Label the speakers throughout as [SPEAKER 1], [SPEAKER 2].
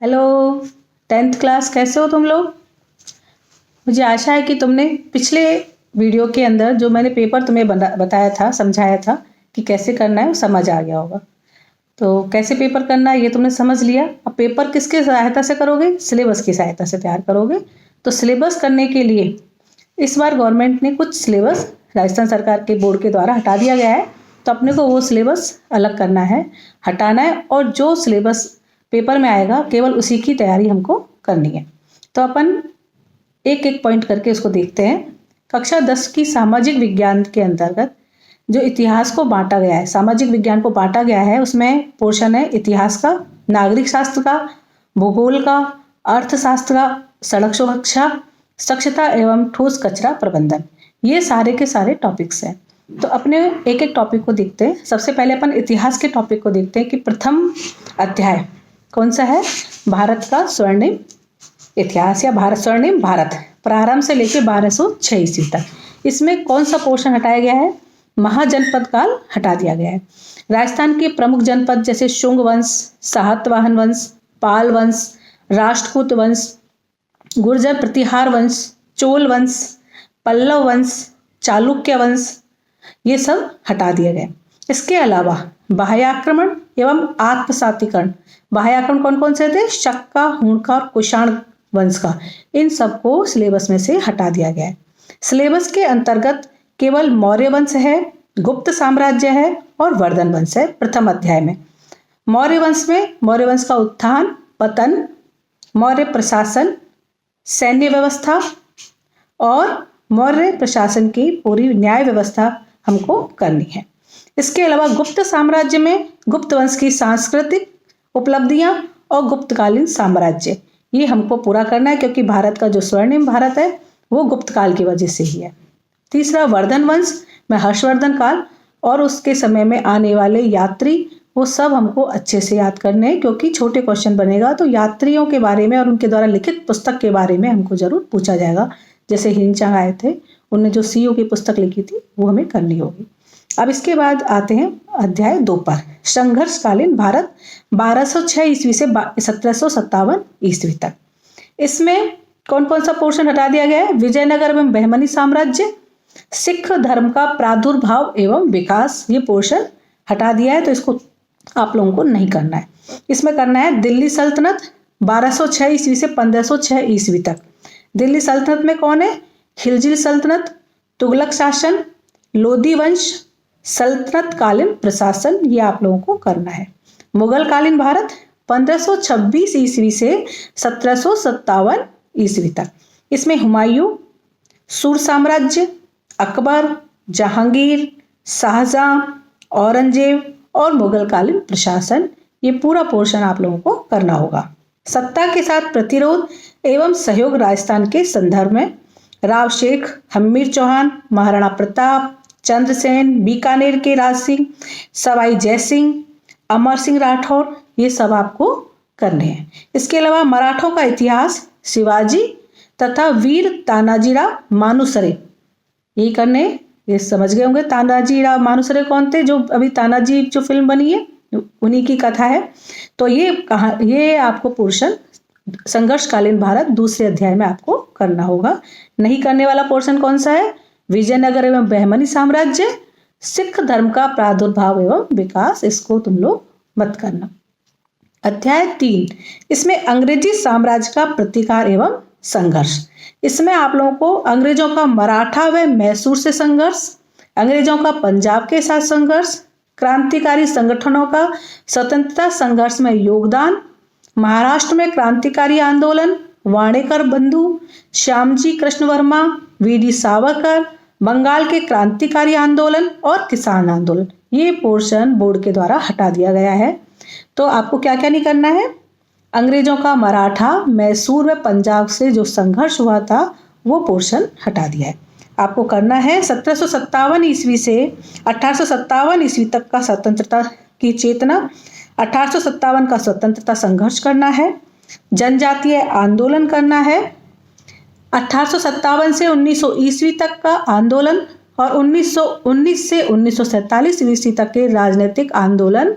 [SPEAKER 1] Hello 10th class, कैसे हो तुम लोग। मुझे आशा है कि तुमने पिछले वीडियो के अंदर जो मैंने पेपर तुम्हें बताया था, समझाया था कि कैसे करना है, वो समझ आ गया होगा। तो कैसे पेपर करना है ये तुमने समझ लिया। अब पेपर किसके सहायता से करोगे? सिलेबस की सहायता से तैयार करोगे। तो सिलेबस करने के लिए इस बार गवर्नमेंट ने कुछ सिलेबस राजस्थान सरकार के बोर्ड के द्वारा हटा दिया गया है। तो अपने को वो सिलेबस अलग करना है, हटाना है, और जो सिलेबस पेपर में आएगा केवल उसी की तैयारी हमको करनी है। तो अपन एक एक पॉइंट करके उसको देखते हैं। कक्षा 10 की सामाजिक विज्ञान के अंतर्गत जो इतिहास को बांटा गया है, सामाजिक विज्ञान को बांटा गया है, उसमें पोर्शन है इतिहास का, नागरिक शास्त्र का, भूगोल का, अर्थशास्त्र का, सड़क सुरक्षा, स्वच्छता एवं ठोस कचरा प्रबंधन। ये सारे के सारे टॉपिक्स हैं। तो अपने एक एक टॉपिक को देखते हैं। सबसे पहले अपन इतिहास के टॉपिक को देखते हैं कि प्रथम अध्याय कौन सा है? भारत का स्वर्णिम इतिहास या भारत स्वर्णिम भारत, प्रारंभ से लेकर 1206 ईस्वी तक। इसमें कौन सा पोर्शन हटाया गया है? महाजनपद काल हटा दिया गया है। राजस्थान के प्रमुख जनपद जैसे शुंग वंश, सातवाहन वंश, पाल वंश, राष्ट्रकूट वंश, गुर्जर प्रतिहार वंश, चोल वंश, पल्लव वंश, चालुक्य वंश, ये सब हटा दिए गए। इसके अलावा बाह्य आक्रमण एवं आत्मसातीकरण, बाह्य आक्रमण कौन कौन से थे? शक का, हुण का और कुषाण वंश का, इन सबको सिलेबस में से हटा दिया गया है। सिलेबस के अंतर्गत केवल मौर्य वंश है, गुप्त साम्राज्य है और वर्धन वंश है प्रथम अध्याय में। मौर्य वंश में मौर्य वंश का उत्थान, पतन, मौर्य प्रशासन, सैन्य व्यवस्था और मौर्य प्रशासन की पूरी न्याय व्यवस्था हमको करनी है। इसके अलावा गुप्त साम्राज्य में गुप्त वंश की सांस्कृतिक उपलब्धियां और गुप्तकालीन साम्राज्य, ये हमको पूरा करना है, क्योंकि भारत का जो स्वर्णिम भारत है वो गुप्त काल की वजह से ही है। तीसरा वर्धन वंश में हर्षवर्धन काल और उसके समय में आने वाले यात्री, वो सब हमको अच्छे से याद करने हैं, क्योंकि छोटे क्वेश्चन बनेगा तो यात्रियों के बारे में और उनके द्वारा लिखित पुस्तक के बारे में हमको जरूर पूछा जाएगा। जैसे हिंचांग आए थे, उन्होंने जो सीयू की पुस्तक लिखी थी वो हमें करनी होगी। अब इसके बाद आते हैं अध्याय 2 पर, संघर्षकालीन भारत 1206 ईस्वी से 1757 ईस्वी तक। इसमें कौन कौन सा पोर्शन हटा दिया गया है? विजयनगर एवं बहमनी साम्राज्य, सिख धर्म का प्रादुर्भाव एवं विकास, ये पोर्शन हटा दिया है, तो इसको आप लोगों को नहीं करना है। इसमें करना है दिल्ली सल्तनत 1206 ईस्वी से 1506 ईस्वी तक। दिल्ली सल्तनत में कौन है? खिलजी सल्तनत, तुगलक शासन, लोधी वंश, सल्तनत कालीन प्रशासन, ये आप लोगों को करना है। मुगल कालीन भारत 1526 ईस्वी से 1757 ईस्वी तक। इसमें हुमायूं, सूर साम्राज्य, अकबर, जहांगीर, शाहजहां, औरंगजेब और मुगल कालीन प्रशासन, ये पूरा पोर्शन आप लोगों को करना होगा। सत्ता के साथ प्रतिरोध एवं सहयोग राजस्थान के संदर्भ में राव शेख, हम्मीर चौहान, महाराणा प्रताप, चंद्रसेन, बीकानेर के राज सिंह, सवाई जय सिंह, अमर सिंह राठौर, ये सब आपको करने हैं। इसके अलावा मराठों का इतिहास, शिवाजी तथा वीर तानाजीराव मानुसरे, ये करने, ये समझ गए होंगे। तानाजीराव मानुसरे कौन थे? जो अभी तानाजी जो फिल्म बनी है उन्हीं की कथा है। तो ये आपको पोर्शन संघर्षकालीन भारत दूसरे अध्याय में आपको करना होगा। नहीं करने वाला पोर्शन कौन सा है? विजयनगर एवं बहमनी साम्राज्य, सिख धर्म का प्रादुर्भाव एवं विकास, इसको तुम लोग मत करना। अध्याय 3, इसमें अंग्रेजी साम्राज्य का प्रतिकार एवं संघर्ष। इसमें आप लोगों को अंग्रेजों का मराठा व मैसूर से संघर्ष, अंग्रेजों का पंजाब के साथ संघर्ष, क्रांतिकारी संगठनों का स्वतंत्रता संघर्ष में योगदान, महाराष्ट्र में क्रांतिकारी आंदोलन, वाणेकर बंधु, श्यामजी कृष्ण वर्मा, वीडी सावरकर, बंगाल के क्रांतिकारी आंदोलन और किसान आंदोलन, ये पोर्शन बोर्ड के द्वारा हटा दिया गया है। तो आपको क्या क्या नहीं करना है? अंग्रेजों का मराठा, मैसूर व पंजाब से जो संघर्ष हुआ था वो पोर्शन हटा दिया है। आपको करना है 1757 ईस्वी से 1857 ईस्वी तक का स्वतंत्रता की चेतना, 1857 का स्वतंत्रता संघर्ष करना है, जनजातीय आंदोलन करना है, 1857 से 1900 ईस्वी तक का आंदोलन और 1919 से 1947 ईस्वी तक के राजनीतिक आंदोलन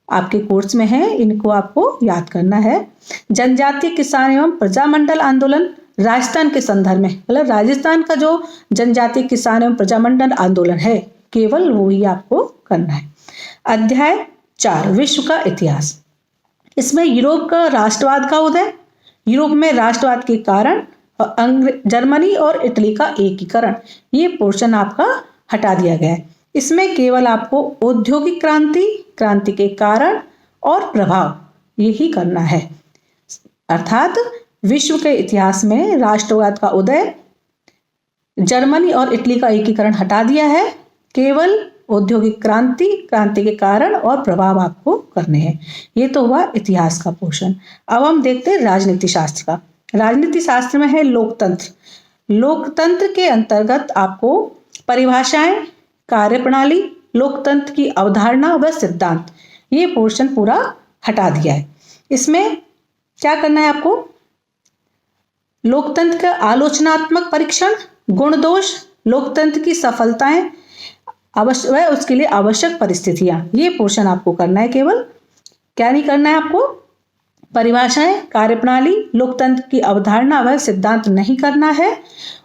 [SPEAKER 1] आपके कोर्स में है, इनको आपको याद करना है। जनजातीय किसान एवं प्रजामंडल आंदोलन राजस्थान के संदर्भ में, मतलब राजस्थान का जो जनजातीय किसान एवं प्रजामंडल आंदोलन है केवल वो ही आपको करना है। अध्याय 4 विश्व का इतिहास। इसमें यूरोप का राष्ट्रवाद का उदय, यूरोप में राष्ट्रवाद के कारण, जर्मनी और इटली का एकीकरण, ये पोर्शन आपका हटा दिया गया है। इसमें केवल आपको औद्योगिक क्रांति के कारण और प्रभाव यही करना है। अर्थात विश्व के इतिहास में राष्ट्रवाद का उदय, जर्मनी और इटली का एकीकरण हटा दिया है, केवल औद्योगिक क्रांति के कारण और प्रभाव आपको करने हैं। ये तो हुआ इतिहास का पोर्शन। अब हम देखते हैं राजनीति शास्त्र का। राजनीति शास्त्र में है लोकतंत्र। लोकतंत्र के अंतर्गत आपको परिभाषाएं, कार्यप्रणाली, लोकतंत्र की अवधारणा व सिद्धांत, ये पोर्शन पूरा हटा दिया है। इसमें क्या करना है आपको? लोकतंत्र का आलोचनात्मक परीक्षण, गुण दोष, लोकतंत्र की सफलताएं अवश्य व उसके लिए आवश्यक परिस्थितियां, ये पोर्शन आपको करना है। केवल क्या नहीं करना है आपको? परिभाषाएं, कार्यप्रणाली, लोकतंत्र की अवधारणा व सिद्धांत नहीं करना है,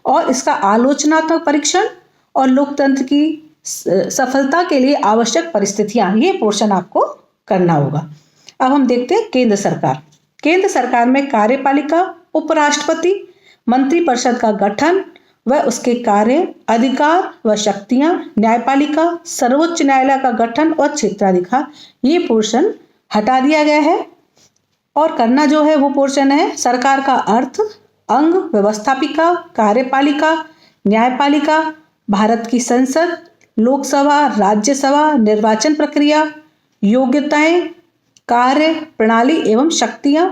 [SPEAKER 1] और इसका आलोचनात्मक परीक्षण और लोकतंत्र की सफलता के लिए आवश्यक परिस्थितियां, ये पोर्शन आपको करना होगा। अब हम देखते हैं केंद्र सरकार। केंद्र सरकार में कार्यपालिका, उपराष्ट्रपति, मंत्रिपरिषद का गठन व उसके कार्य, अधिकार व शक्तियां, न्यायपालिका, सर्वोच्च न्यायालय का गठन और क्षेत्राधिकार, ये पोर्शन हटा दिया गया है। और करना जो है वो पोर्शन है सरकार का अर्थ, अंग, व्यवस्थापिका, कार्यपालिका, न्यायपालिका, भारत की संसद, लोकसभा, राज्यसभा, निर्वाचन प्रक्रिया, योग्यताएं, कार्य प्रणाली एवं शक्तियां।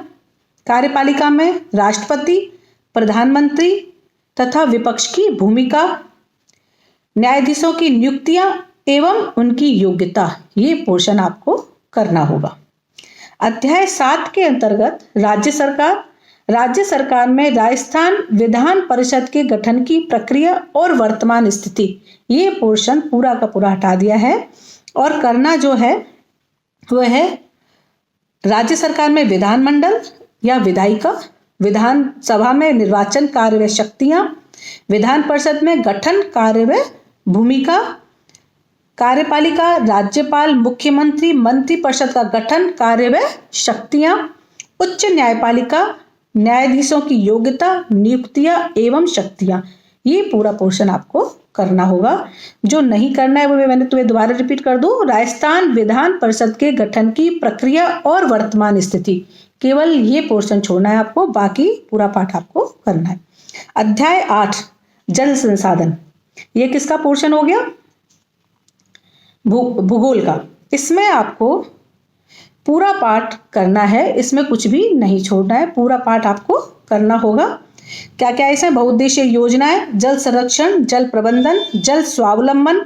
[SPEAKER 1] कार्यपालिका में राष्ट्रपति, प्रधानमंत्री तथा विपक्ष की भूमिका, न्यायाधीशों की नियुक्तियां एवं उनकी योग्यता, ये पोर्शन आपको करना होगा। अध्याय 7 के अंतर्गत राज्य सरकार। राज्य सरकार में राजस्थान विधान परिषद के गठन की प्रक्रिया और वर्तमान स्थिति, ये पोर्शन पूरा का पूरा हटा दिया है। और करना जो है वह है राज्य सरकार में विधानमंडल या विधायिका, विधानसभा में निर्वाचन कार्य व शक्तियां, विधान परिषद में गठन कार्य व भूमिका, कार्यपालिका, राज्यपाल, मुख्यमंत्री, मंत्रिपरिषद का गठन कार्य व शक्तियां, उच्च न्यायपालिका, न्यायाधीशों की योग्यता, नियुक्तियां एवं शक्तियां, ये पूरा पोर्शन आपको करना होगा। जो नहीं करना है वो मैंने तुम्हें दोबारा रिपीट कर दूं। राजस्थान विधान परिषद के गठन की प्रक्रिया और वर्तमान स्थिति, केवल ये पोर्शन छोड़ना है आपको, बाकी पूरा पाठ आपको करना है। अध्याय 8 जल संसाधन, ये किसका पोर्शन हो गया? भूगोल का। इसमें आपको पूरा पाठ करना है, इसमें कुछ भी नहीं छोड़ना है, पूरा पाठ आपको करना होगा। क्या क्या इसमें? बहुउद्देशीय योजनाएं, जल संरक्षण, जल प्रबंधन, जल स्वावलंबन,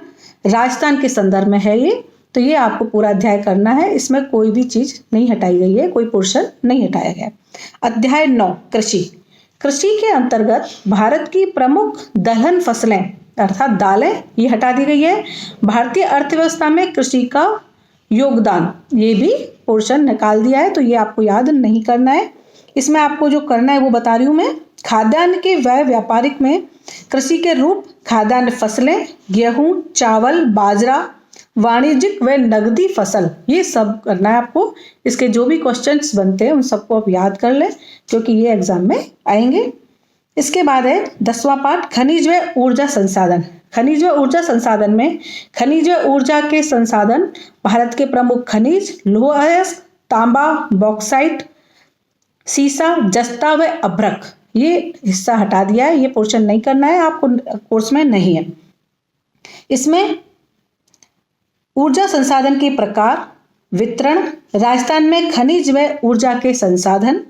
[SPEAKER 1] राजस्थान के संदर्भ में है ये, तो ये आपको पूरा अध्याय करना है। इसमें कोई भी चीज नहीं हटाई गई है, कोई पोर्शन नहीं हटाया गया। अध्याय 9 कृषि। कृषि के अंतर्गत भारत की प्रमुख दलहन फसलें अर्थात दालें, ये हटा दी गई है। भारतीय अर्थव्यवस्था में कृषि का योगदान, ये भी पोर्शन निकाल दिया है, तो ये आपको याद नहीं करना है। इसमें आपको जो करना है वो बता रही हूं मैं। खाद्यान्न के व्यय व्यापारिक में कृषि के रूप, खाद्यान्न फसलें, गेहूं, चावल, बाजरा, वाणिज्यिक व नगदी फसल, ये सब करना है आपको। इसके जो भी क्वेश्चंस बनते हैं उन सबको आप याद कर लें, क्योंकि ये एग्जाम में आएंगे। इसके बाद है 10वां पाठ खनिज व ऊर्जा संसाधन। खनिज व ऊर्जा संसाधन में खनिज व ऊर्जा के संसाधन, भारत के प्रमुख खनिज, लौह अयस्क, तांबा, बॉक्साइट, सीसा, जस्ता व अभ्रक, ये हिस्सा हटा दिया है, ये पोर्शन नहीं करना है आपको, कोर्स में नहीं है। इसमें ऊर्जा संसाधन के प्रकार, वितरण, राजस्थान में खनिज व ऊर्जा के संसाधन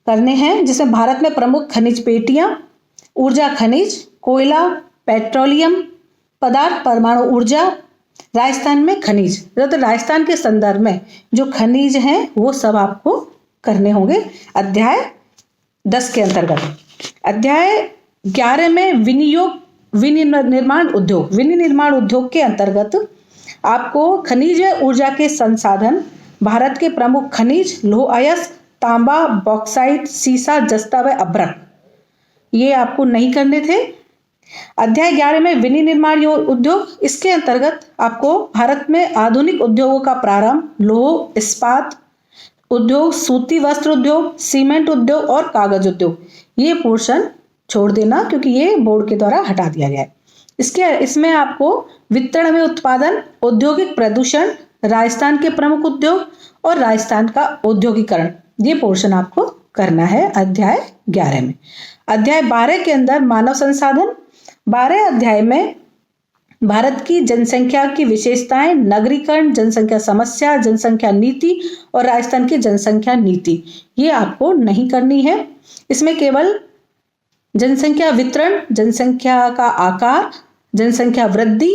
[SPEAKER 1] करने हैं, जिसमें भारत में प्रमुख खनिज पेटियां, ऊर्जा खनिज, कोयला, पेट्रोलियम पदार्थ, परमाणु ऊर्जा, राजस्थान में खनिज, तो राजस्थान के संदर्भ में जो खनिज हैं वो सब आपको करने होंगे अध्याय 10 के अंतर्गत। अध्याय 11 में विनिर्माण उद्योग। विनिर्माण उद्योग के अंतर्गत आपको खनिज व ऊर्जा के संसाधन, भारत के प्रमुख खनिज, लौह अयस्क, तांबा, बॉक्साइट, सीसा, जस्ता व अभ्रक, ये आपको नहीं करने थे। अध्याय 11 में विनिर्माण उद्योग, इसके अंतर्गत आपको भारत में आधुनिक उद्योगों का प्रारंभ, लौह इस्पात उद्योग, सूती वस्त्र उद्योग, सीमेंट उद्योग और कागज उद्योग, ये पोर्शन छोड़ देना क्योंकि ये बोर्ड के द्वारा हटा दिया गया है। इसमें आपको वितरण में उत्पादन, औद्योगिक प्रदूषण, राजस्थान के प्रमुख उद्योग और राजस्थान का औद्योगिकरण, ये पोर्शन आपको करना है अध्याय 11 में। अध्याय 12 के अंदर मानव संसाधन, 12 अध्याय में भारत की जनसंख्या की विशेषताएं, नगरीकरण, जनसंख्या समस्या, जनसंख्या नीति और राजस्थान की जनसंख्या नीति, ये आपको नहीं करनी है। इसमें केवल जनसंख्या वितरण, जनसंख्या का आकार, जनसंख्या वृद्धि,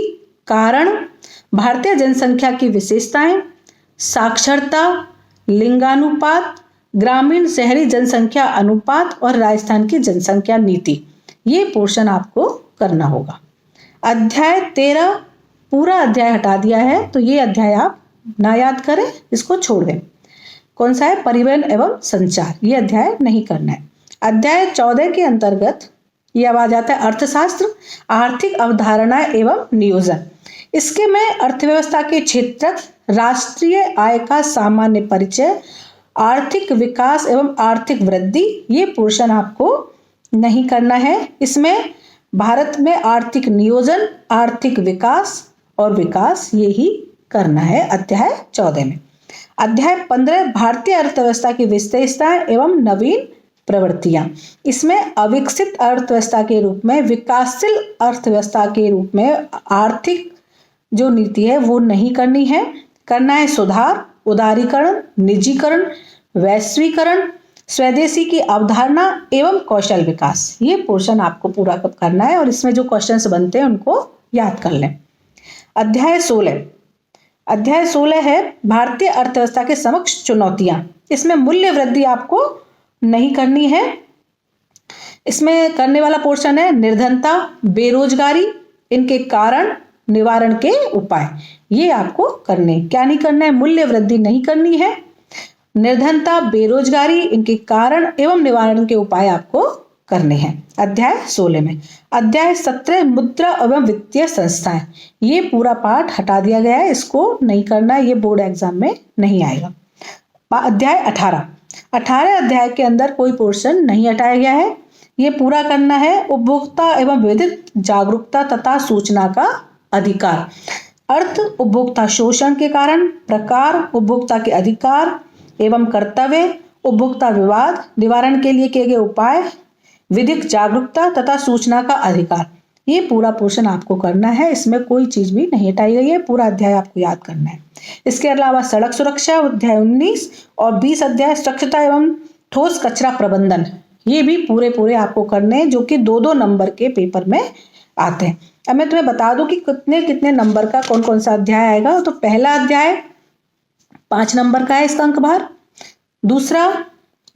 [SPEAKER 1] कारण, भारतीय जनसंख्या की विशेषताएं, साक्षरता, लिंगानुपात, ग्रामीण शहरी जनसंख्या अनुपात और राजस्थान की जनसंख्या नीति, ये पोर्शन आपको करना होगा। अध्याय 13 पूरा अध्याय हटा दिया है, तो ये अध्याय आप ना याद करें, इसको छोड़ दें। कौन सा है? परिवहन एवं संचार, ये अध्याय नहीं करना है। अध्याय 14 के अंतर्गत ये अब आ जाता है अर्थशास्त्र, आर्थिक अवधारणाएं एवं नियोजन। इसके में अर्थव्यवस्था के क्षेत्रक, राष्ट्रीय आय का सामान्य परिचय, आर्थिक विकास एवं आर्थिक वृद्धि, ये पोर्शन आपको नहीं करना है। इसमें भारत में आर्थिक नियोजन, आर्थिक विकास और विकास, ये ही करना है अध्याय 14 में। अध्याय 15 भारतीय अर्थव्यवस्था की विशेषताएं एवं नवीन प्रवृत्तियां, इसमें अविकसित अर्थव्यवस्था के रूप में, विकासशील अर्थव्यवस्था के रूप में आर्थिक जो नीति है वो नहीं करनी है। करना है सुधार, उदारीकरण, निजीकरण, वैश्वीकरण, स्वदेशी की अवधारणा एवं कौशल विकास, ये पोर्शन आपको पूरा करना है और इसमें जो क्वेश्चंस बनते हैं उनको याद कर लें। अध्याय 16 है भारतीय अर्थव्यवस्था के समक्ष चुनौतियां। इसमें मूल्य वृद्धि आपको नहीं करनी है। इसमें करने वाला पोर्शन है निर्धनता, बेरोजगारी, इनके कारण, निवारण के उपाय, ये आपको करने। क्या नहीं करना है? मूल्य वृद्धि नहीं करनी है। निर्धनता, बेरोजगारी, इनके कारण एवं निवारण के उपाय आपको करने हैं अध्याय 16 में। अध्याय 17 मुद्रा एवं वित्तीय संस्थाएं, ये पूरा पार्ट हटा दिया गया है, इसको नहीं करना है, ये बोर्ड एग्जाम में नहीं आएगा। अध्याय 18 अध्याय के अंदर कोई पोर्शन नहीं हटाया गया है, ये पूरा करना है उपभोक्ता एवं विविध जागरूकता तथा सूचना का अधिकार। अर्थ उपभोक्ता शोषण के कारण, प्रकार उपभोक्ता के अधिकार एवं कर्तव्य, उपभोक्ता विवाद निवारण के लिए किए गए उपाय, विधिक जागरूकता तथा सूचना का अधिकार, ये पूरा पोर्शन आपको करना है। इसमें कोई चीज भी नहीं हटाई गई है, पूरा अध्याय आपको याद करना है। इसके अलावा सड़क सुरक्षा अध्याय 19 और 20 अध्याय स्वच्छता एवं ठोस कचरा प्रबंधन, ये भी पूरे आपको करने हैं, जो कि 2-2 नंबर के पेपर में आते हैं। अब मैं तुम्हें बता दूं कि कितने नंबर का कौन कौन सा अध्याय आएगा। तो पहला अध्याय 5 नंबर का है, इसका अंक भार। दूसरा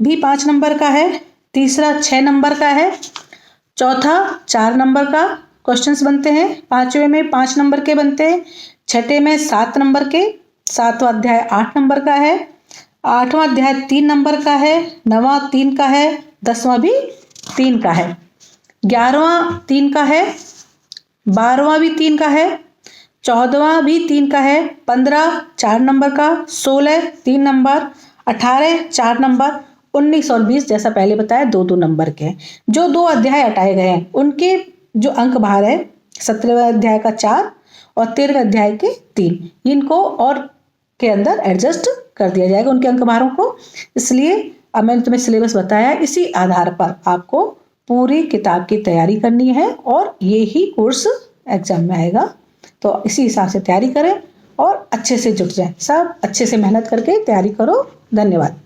[SPEAKER 1] भी 5 नंबर का है। तीसरा 6 नंबर का है। चौथा 4 नंबर का क्वेश्चंस बनते हैं। 5वें में 5 नंबर के बनते हैं। 6ठे में 7 नंबर के। 7वां अध्याय 8 नंबर का है। 8वां अध्याय 3 नंबर का है। 9वां 3 का है। 10वां भी 3 का है। 11वां 3 का है। 12वां भी 3 का है। 14वां भी 3 का है। 15 4 नंबर का। 16 3 नंबर। 18 4 नंबर। 19 और 20 जैसा पहले बताया 2-2 नंबर के हैं। जो 2 अध्याय हटाए गए हैं उनके जो अंक भार है 17वें अध्याय का 4 और 13वें अध्याय के 3, इनको और के अंदर एडजस्ट कर दिया जाएगा उनके अंक भारों को। इसलिए अब मैंने तुम्हें सिलेबस बताया, इसी आधार पर आपको पूरी किताब की तैयारी करनी है और ये ही कोर्स एग्जाम में आएगा। तो इसी हिसाब से तैयारी करें और अच्छे से जुट जाए। सब अच्छे से मेहनत करके तैयारी करो। धन्यवाद।